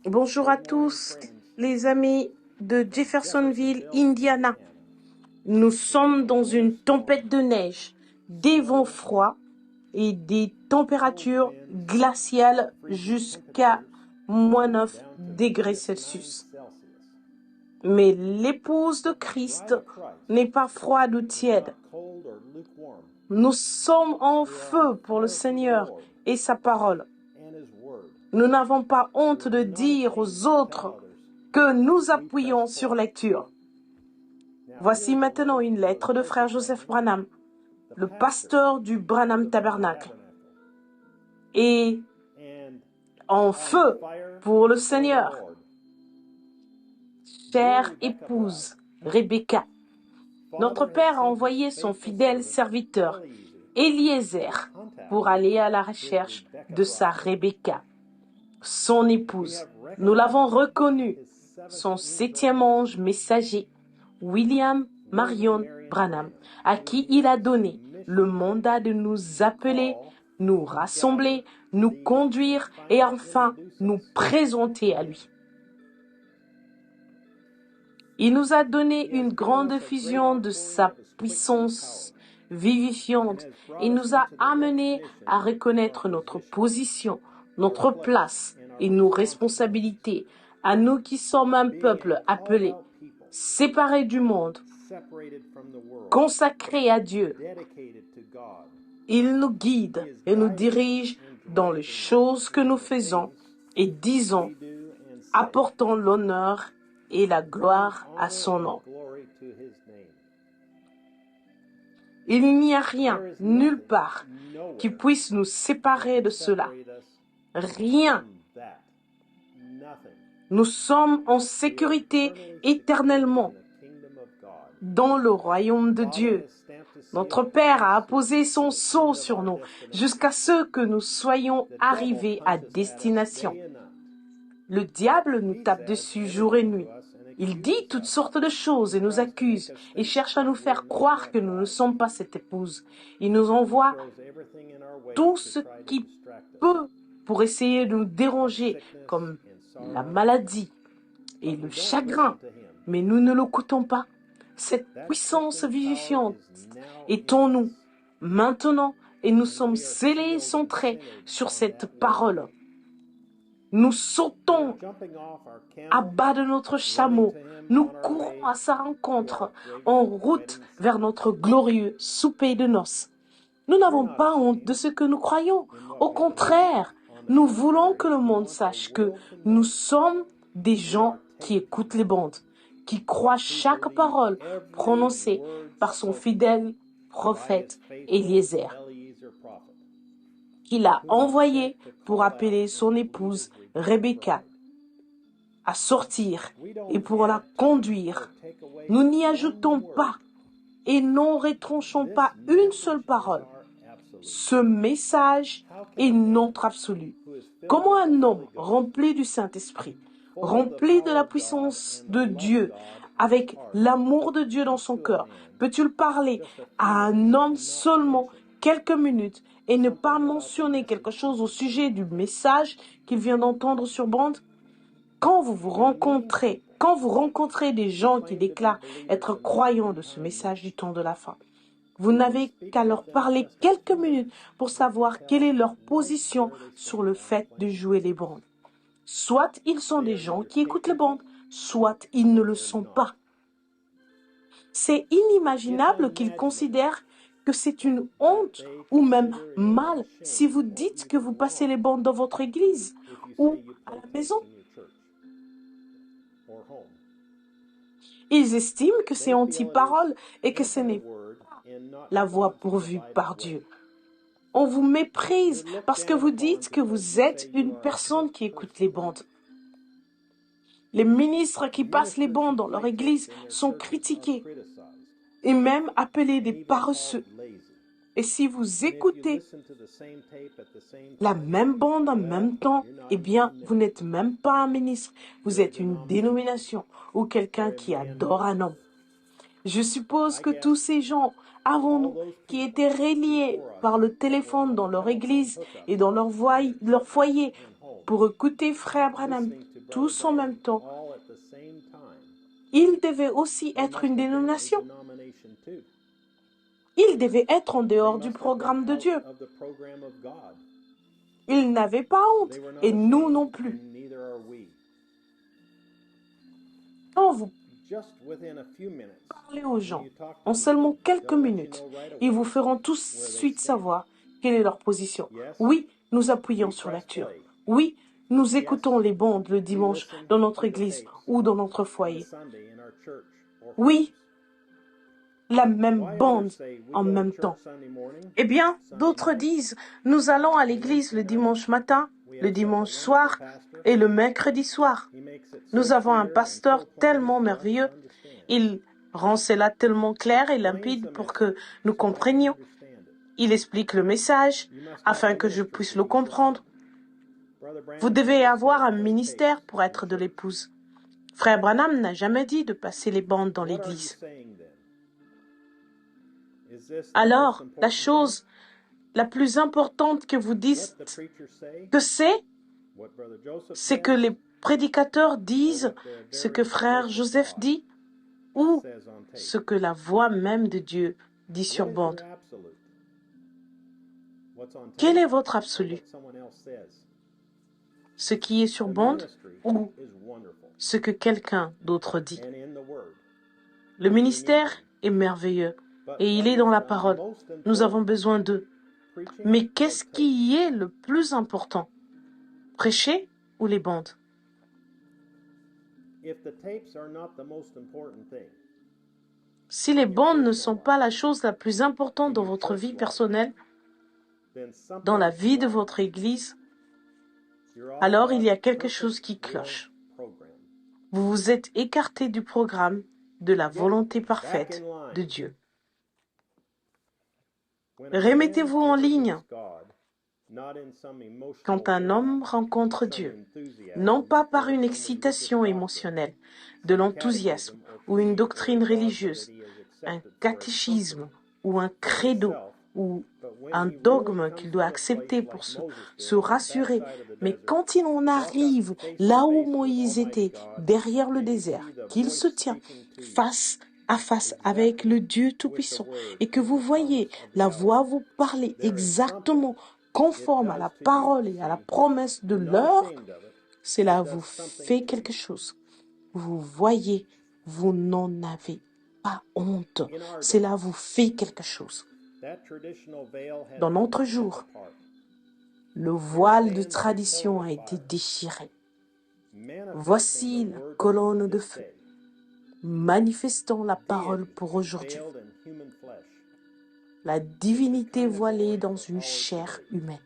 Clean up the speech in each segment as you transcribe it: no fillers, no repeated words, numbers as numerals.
Bonjour à tous, les amis de Jeffersonville, Indiana. Nous sommes dans une tempête de neige, des vents froids et des températures glaciales jusqu'à -9 degrés Celsius. Mais l'épouse de Christ n'est pas froide ou tiède. Nous sommes en feu pour le Seigneur et sa parole. Nous n'avons pas honte de dire aux autres que nous appuyons sur lecture. Voici maintenant une lettre de frère Joseph Branham, le pasteur du Branham Tabernacle, et en feu pour le Seigneur. Chère épouse Rebecca, notre Père a envoyé son fidèle serviteur Eliezer pour aller à la recherche de sa Rebecca, son épouse. Nous l'avons reconnu, son 7e ange messager, William Marion Branham, à qui il a donné le mandat de nous appeler, nous rassembler, nous conduire et enfin nous présenter à lui. Il nous a donné une grande fusion de sa puissance vivifiante et nous a amenés à reconnaître notre position, notre place et nos responsabilités, à nous qui sommes un peuple appelé, séparé du monde, consacré à Dieu. Il nous guide et nous dirige dans les choses que nous faisons et disons, apportant l'honneur et la gloire à son nom. Il n'y a rien, nulle part, qui puisse nous séparer de cela. Rien. Nous sommes en sécurité éternellement dans le royaume de Dieu. Notre Père a apposé son sceau sur nous jusqu'à ce que nous soyons arrivés à destination. Le diable nous tape dessus jour et nuit. Il dit toutes sortes de choses et nous accuse et cherche à nous faire croire que nous ne sommes pas cette épouse. Il nous envoie tout ce qui peut pour essayer de nous déranger, comme la maladie et le chagrin. Mais nous ne l'écoutons pas. Cette puissance vivifiante est en nous maintenant et nous sommes scellés et centrés sur cette parole. Nous sautons à bas de notre chameau, nous courons à sa rencontre en route vers notre glorieux souper de noces. Nous n'avons pas honte de ce que nous croyons. Au contraire, nous voulons que le monde sache que nous sommes des gens qui écoutent les bandes, qui croient chaque parole prononcée par son fidèle prophète Eliezer, qu'il a envoyé pour appeler son épouse Rebecca à sortir et pour la conduire. Nous n'y ajoutons pas et n'en retranchons pas une seule parole. Ce message est notre absolu. Comment un homme rempli du Saint-Esprit, rempli de la puissance de Dieu, avec l'amour de Dieu dans son cœur, peut-il parler à un homme seulement quelques minutes et ne pas mentionner quelque chose au sujet du message qu'il vient d'entendre sur bande? Quand vous rencontrez des gens qui déclarent être croyants de ce message du temps de la fin, vous n'avez qu'à leur parler quelques minutes pour savoir quelle est leur position sur le fait de jouer les bandes. Soit ils sont des gens qui écoutent les bandes, soit ils ne le sont pas. C'est inimaginable qu'ils considèrent que c'est une honte ou même mal si vous dites que vous passez les bandes dans votre église ou à la maison. Ils estiment que c'est anti-parole et que ce n'est pas la voie pourvue par Dieu. On vous méprise parce que vous dites que vous êtes une personne qui écoute les bandes. Les ministres qui passent les bandes dans leur église sont critiqués et même appelés des paresseux. Et si vous écoutez la même bande en même temps, eh bien, vous n'êtes même pas un ministre. Vous êtes une dénomination ou quelqu'un qui adore un homme. Je suppose que tous ces gens avant nous, qui étaient reliés par le téléphone dans leur église et dans leur foyer pour écouter Frère Branham, tous en même temps, il devait aussi être une dénomination. Il devait être en dehors du programme de Dieu. Ils n'avaient pas honte, et nous non plus. Quand vous parlez aux gens, en seulement quelques minutes, ils vous feront tout de suite savoir quelle est leur position. Oui, nous appuyons sur la lecture. Oui, nous écoutons les bandes le dimanche dans notre église ou dans notre foyer. Oui, la même bande en même temps. Eh bien, d'autres disent, nous allons à l'église le dimanche matin, le dimanche soir et le mercredi soir. Nous avons un pasteur tellement merveilleux. Il rend cela tellement clair et limpide pour que nous comprenions. Il explique le message afin que je puisse le comprendre. Vous devez avoir un ministère pour être de l'épouse. Frère Branham n'a jamais dit de passer les bandes dans l'église. Alors, la chose la plus importante que vous dites que c'est que les prédicateurs disent ce que frère Joseph dit ou ce que la voix même de Dieu dit sur bande. Quel est votre absolu? Ce qui est sur bande ou ce que quelqu'un d'autre dit? Le ministère est merveilleux et il est dans la parole. Nous avons besoin d'eux. Mais qu'est-ce qui est le plus important? Prêcher ou les bandes? Si les bandes ne sont pas la chose la plus importante dans votre vie personnelle, dans la vie de votre église, alors il y a quelque chose qui cloche. Vous vous êtes écarté du programme de la volonté parfaite de Dieu. Remettez-vous en ligne quand un homme rencontre Dieu, non pas par une excitation émotionnelle, de l'enthousiasme ou une doctrine religieuse, un catéchisme ou un credo ou un dogme qu'il doit accepter pour se rassurer. Mais quand il en arrive là où Moïse était, derrière le désert, qu'il se tient face à face avec le Dieu Tout-Puissant et que vous voyez la voix vous parler exactement conforme à la parole et à la promesse de l'heure, cela vous fait quelque chose. Vous voyez, vous n'en avez pas honte. Cela vous fait quelque chose. Dans notre jour, le voile de tradition a été déchiré. Voici la colonne de feu, manifestant la parole pour aujourd'hui. La divinité voilée dans une chair humaine.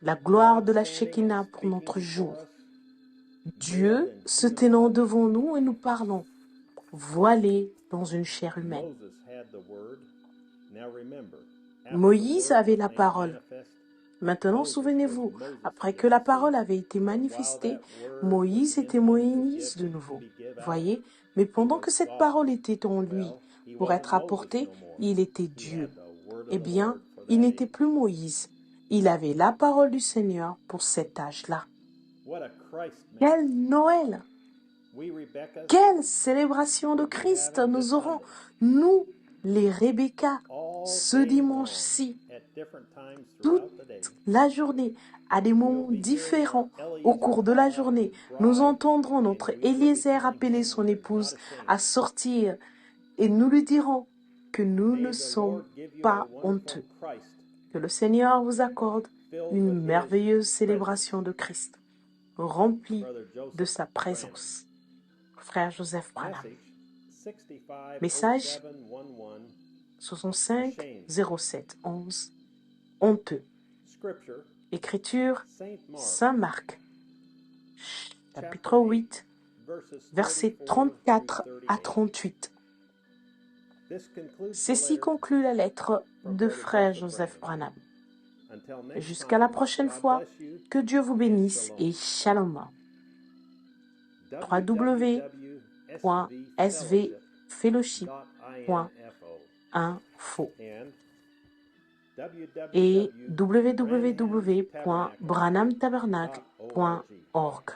La gloire de la Shekinah pour notre jour. Dieu se tenant devant nous et nous parlons, voilé dans une chair humaine. Moïse avait la parole. Maintenant, souvenez-vous, après que la parole avait été manifestée, Moïse était Moïse de nouveau. Voyez, mais pendant que cette parole était en lui pour être apportée, il était Dieu. Eh bien, il n'était plus Moïse. Il avait la parole du Seigneur pour cet âge-là. Quel Noël! Quelle célébration de Christ nous aurons, nous, les Rebecca, ce dimanche-ci, toute la journée, à des moments différents au cours de la journée. Nous entendrons notre Eliezer appeler son épouse à sortir et nous lui dirons que nous ne sommes pas honteux. Que le Seigneur vous accorde une merveilleuse célébration de Christ, remplie de sa présence. Frère Joseph Branham. Message 65 07 11. Honteux. Écriture Saint Marc, chapitre 8, versets 34 à 38. Ceci conclut la lettre de frère Joseph Branham. Jusqu'à la prochaine fois, que Dieu vous bénisse et shalom. www.svfellowship.info et www.branhamtabernacle.org.